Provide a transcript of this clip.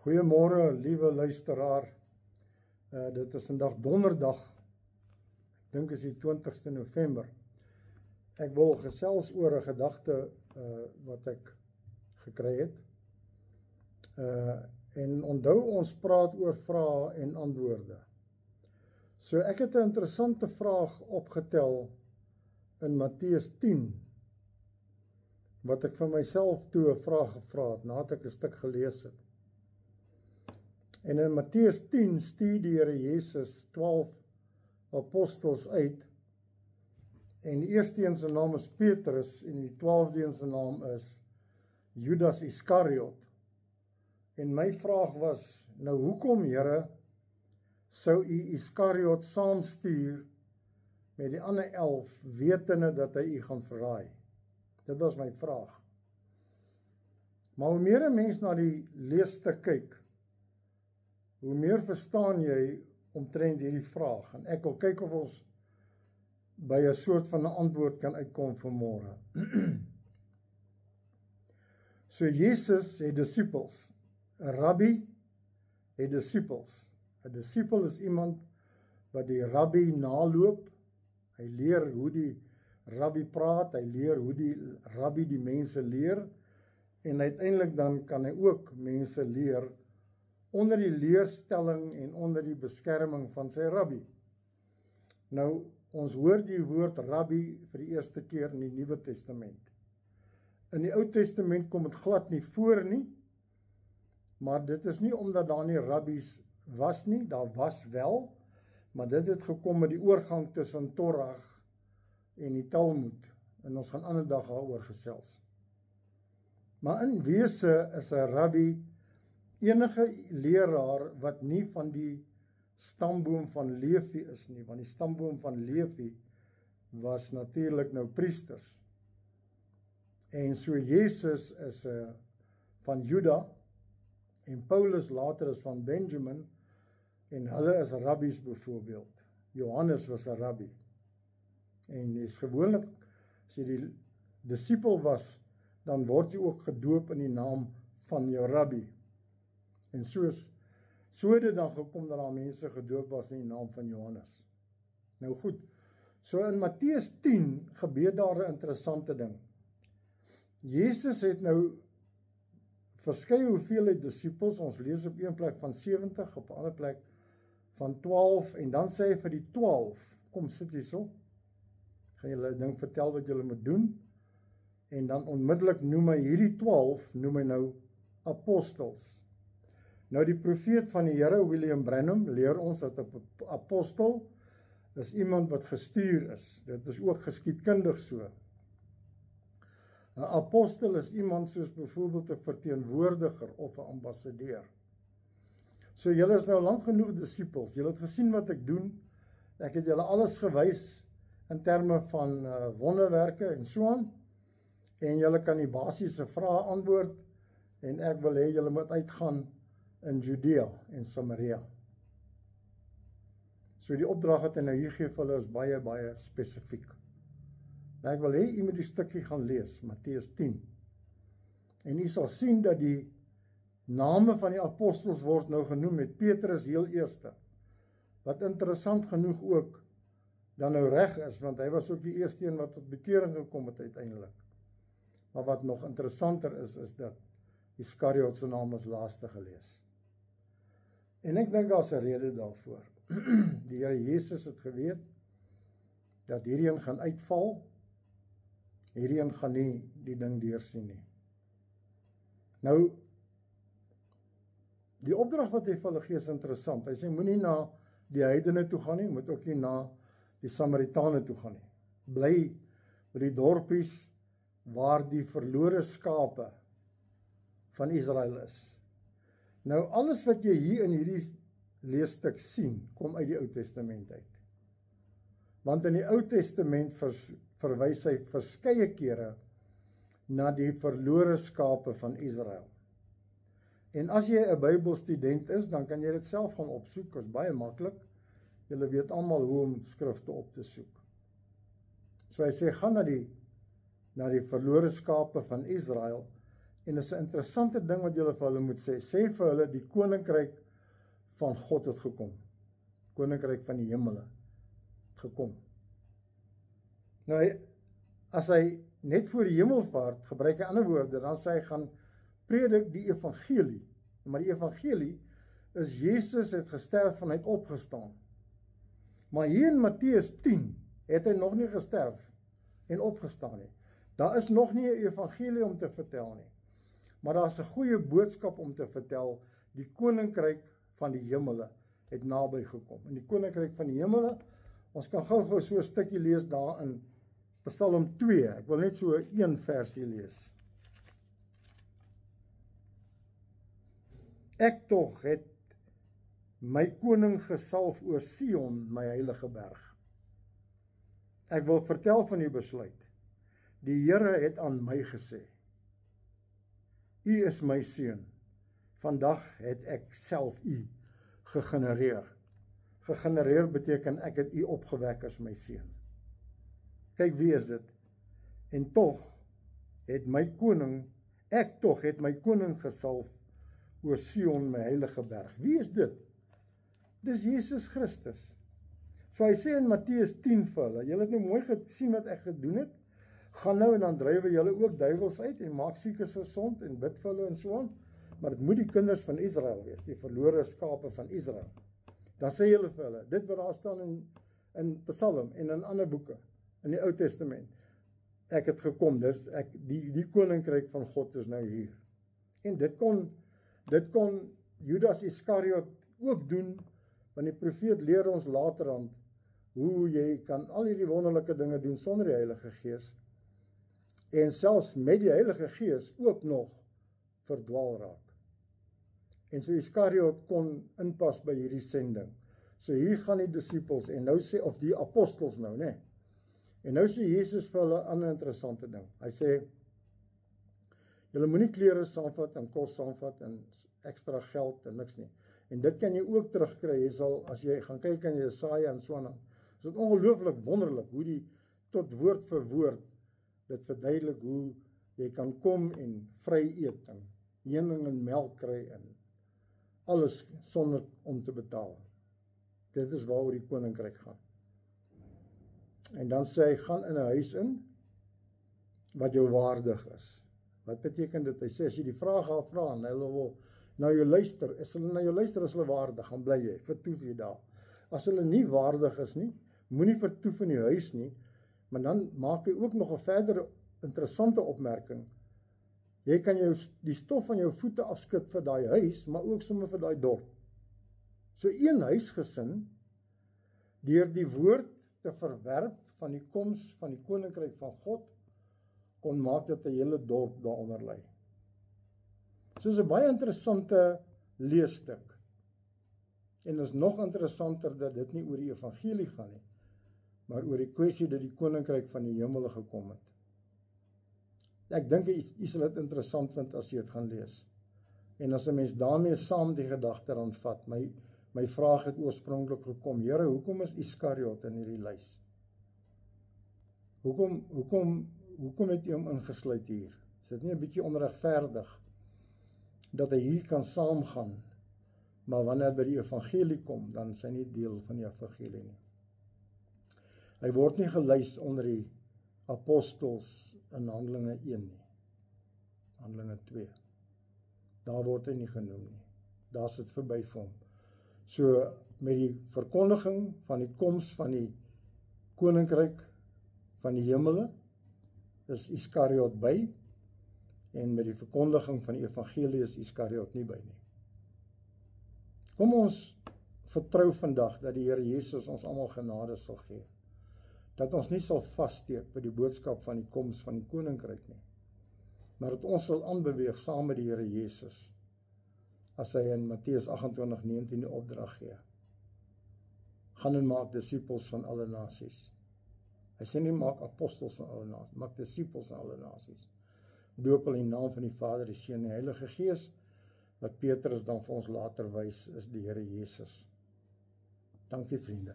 Goeiemôre, liewe luisteraar. Dit is vandag donderdag. Ek dink is die 20ste November. Ek wil gesels oor 'n gedagte wat ek gekry het. En onthou, ons praat oor vrae en antwoorde. So ek het 'n interessante vraag opgetel in Matteus 10, wat ek vir myself toe 'n vraag gevra het, nadat ek 'n stuk gelees het. En in Matteus 10 stuur die Here Jesus 12 apostels uit. En die eerste een se naam is Petrus en die 12de een se naam is Judas Iskariot. En my vraag was, nou hoekom, Here, sou u Iskariot saamstuur met die ander 11, wetende dat hy u gaan verraai? Dit was my vraag. Maar hoe meer 'n mens na die leesstuk kyk, hoe meer verstaan jy omtrent hierdie vraag. En ek wil kyk of ons by 'n soort van 'n antwoord kan uitkom vanmôre. So Jesus het disippels. 'n Rabbi het disippels. 'n Disipel is iemand wat die rabbi naloop. Hy leer hoe die rabbi praat, hy leer hoe die rabbi die mense leer, en uiteindelik dan kan hy ook mense leer onder die leerstelling en onder die beskerming van sy rabbi. Nou, ons hoor die woord rabbi vir die eerste keer in die Nuwe Testament. In die Ou Testament kom dit glad nie voor nie, maar dit is nie omdat daar nie rabbies was nie, daar was wel, maar dit het gekom met die oorgang tussen Torah en die Talmud, en ons gaan ander dag daaroor gesels. Maar in wese is 'n rabbi enige leraar wat nie van die stamboom van Levi is nie, want die stamboom van Levi was natuurlik nou priesters. En so Jesus is van Juda, en Paulus later is van Benjamin, en hulle is rabbies byvoorbeeld. Johannes was 'n rabbi. En is gewoonlik, as jy die disipel was, dan word jy ook gedoop in die naam van jou rabbi. En so het dit dan gekom dat daar mense gedoop was in die naam van Johannes. Nou goed, so in Matteus 10 gebeur daar 'n interessante ding. Jesus het nou verskeie hoeveelheid disipels, ons lees op een plek van 70, op 'n ander plek van 12, en dan sê hy vir die 12, kom sit hierso, gaan julle 'n ding vertel wat julle moet doen, en dan onmiddellik noem hy hierdie 12, noem hy nou apostels. Nou die profeet van die Here, William Branham, leer ons dat 'n apostel is iemand wat gestuur is. Dit is ook geskiedkundig so. 'n Apostel is iemand soos byvoorbeeld 'n verteenwoordiger of 'n ambassadeur. So julle is nou lank genoeg disipels. Julle het gesien wat ek doen. Ek het julle alles gewys in terme van wonderwerke en so aan. En julle kan die basiese vrae antwoord, en ek wil hê julle moet uitgaan in Judea en Samaria. So die opdrag wat hy nou hier gee vir hulle is baie, baie spesifiek. Nou ek wil hê u moet die stukkie gaan lees, Matteus 10. En u sal sien dat die name van die apostels word nou genoem met Petrus heel eerste. Wat interessant genoeg ook dan nou reg is, want hy was ook die eerste een wat tot bekering gekom het uiteindelik. Maar wat nog interessanter is dat Iskariot se naam as laaste gelees. En ek dink daar's 'n rede daarvoor. Die Here Jesus het geweet dat hierdie een gaan uitval, hierdie een gaan nie die ding deursien nie. Nou, die opdrag wat hy vir hulle gee is interessant. Hy sê, moenie na die heidene toe gaan nie, moet ook nie na die Samaritane toe gaan nie. Bly by die dorpies waar die verlore skape van Israel is. Nou, alles wat jy hier in hierdie leesstuk sien, kom uit die Ou Testament uit. Want in die Ou Testament verwys hy verskeie kere na die verlore skape van Israel. En as jy 'n Bybelstudent is, dan kan jy dit self gaan opsoek, is baie maklik. Julle weet almal hoe om skrifte op te soek. So hy sê, gaan na die verlore skape van Israel, En is 'n interessante ding wat julle vir hulle moet sê. Sê vir hulle, die koninkryk van God het gekom. Koninkryk van die hemele het gekom. Nou, as hy net voor die hemelvaart gebruik hy ander woorde, dan sê hy gaan predik die evangelie. Maar die evangelie is Jesus het gesterf en hy het opgestaan. Maar hier in Matteus 10 het hy nog nie gesterf en opgestaan nie. Daar is nog nie 'n evangelie om te vertel nie. Maar daar is 'n goeie boodskap om te vertel. Die koninkryk van die hemele het naby gekom. En die koninkryk van die hemele, ons kan gou so 'n stukkie lees daar in Psalm 2. Ek wil net so 'n versie lees. Ek tog het my koning gesalf oor Sion, my heilige berg. Ek wil vertel van die besluit. Die Here het aan my gesê, U is my seun. Vandag het ek self U gegenereer. Gegenereer beteken ek het U opgewek as my seun. Kyk, wie is dit? En tog het ek het my koning gesalf oor Sion, my heilige berg. Wie is dit? Dis Jesus Christus. So hy sê in Matteus 10 vir hulle, julle het nou mooi gesien wat ek gedoen het, gaan nou en dan drywe julle ook duiwels uit en maak siekes gesond en bid vir hulle en so aan, maar dit moet die kinders van Israel wees, die verlore skape van Israel. Dan sê julle vir hulle, dit wat daar staan in Psalm en in ander boeke, in die Ou Testament, ek het gekom, dus die koninkryk van God is nou hier. En dit kon Judas Iskariot ook doen, want die profeet leer ons laterand hoe jy kan al hierdie wonderlike dinge doen sonder die Heilige Gees en selfs met die Heilige Gees ook nog verdwaal raak. En so Iskariot kon inpas by hierdie sending. So hier gaan die disippels en nou sê, of die apostels nou, né? En nou sê Jesus vir hulle 'n ander interessante ding. Hy sê, julle moenie klere saamvat en kos saamvat en ekstra geld en niks nie. En dit kan jy ook terugkry, jy sal, as jy gaan kyk in Jesaja en so aan. Dit is ongelooflik wonderlik, hoe die tot woord vir woord, dit verduidelik hoe jy kan kom en vry eet, en heuning en melk kry, en alles sonder om te betaal. Dit is waaroor die koninkryk gaan. En dan sê hy, gaan in 'n huis in, wat jou waardig is. Wat beteken dit? Hy sê, as jy die vraag gaan vra, en hulle wil na jou luister, as hulle waardig, gaan bly jy, vertoef jy daar. As hulle nie waardig is nie, moenie vertoef in die huis nie, maar dan maak hy ook nog 'n verdere interessante opmerking. Jy kan die stof van jou voete afskud vir daai huis, maar ook sommer vir daai dorp. So een huisgesin, deur die woord te verwerp van die koms van die koninkryk van God, kon maak dat 'n hele dorp daaronder lê. So is 'n baie interessante leesstuk. En is nog interessanter dat dit nie oor die evangelie gaan nie, maar oor die kwessie dat die koninkryk van die hemele gekom het. Ek dink jy sal dit interessant vind as jy dit gaan lees. En as 'n mens daarmee saam die gedagte dan vat, my vraag het oorspronklik gekom, Here, hoekom is Iskariot in hierdie lys? Hoekom het jy hom ingesluit hier? Is dit nie 'n bietjie onregverdig dat hy hier kan saamgaan, maar wanneer by die evangelie kom, dan is hy nie deel van die evangelie nie. Hy word nie gelys onder die apostels in Handelinge 1 nie. Handelinge 2. Daar word hy nie genoem nie. Daar sit verby vir hom. So met die verkondiging van die koms van die koninkryk van die hemele is Iskariot by, en met die verkondiging van die evangelie is Iskariot nie by nie. Kom ons vertrou vandag dat die Here Jesus ons almal genade sal gee. Dat ons nie sal vassteek by die boodskap van die koms van die koninkryk nie, maar dat ons sal aanbeweeg saam met die Here Jesus, as hy in Matteus 28:19 die opdrag gee. Gaan en maak disippels van alle nasies. Hy sê nie maak apostels van alle nasies, maak disippels van alle nasies. Doop hulle in die naam van die Vader, die Seun en die Heilige Gees. Wat Petrus dan vir ons later wys, is die Here Jesus. Dankie vriende.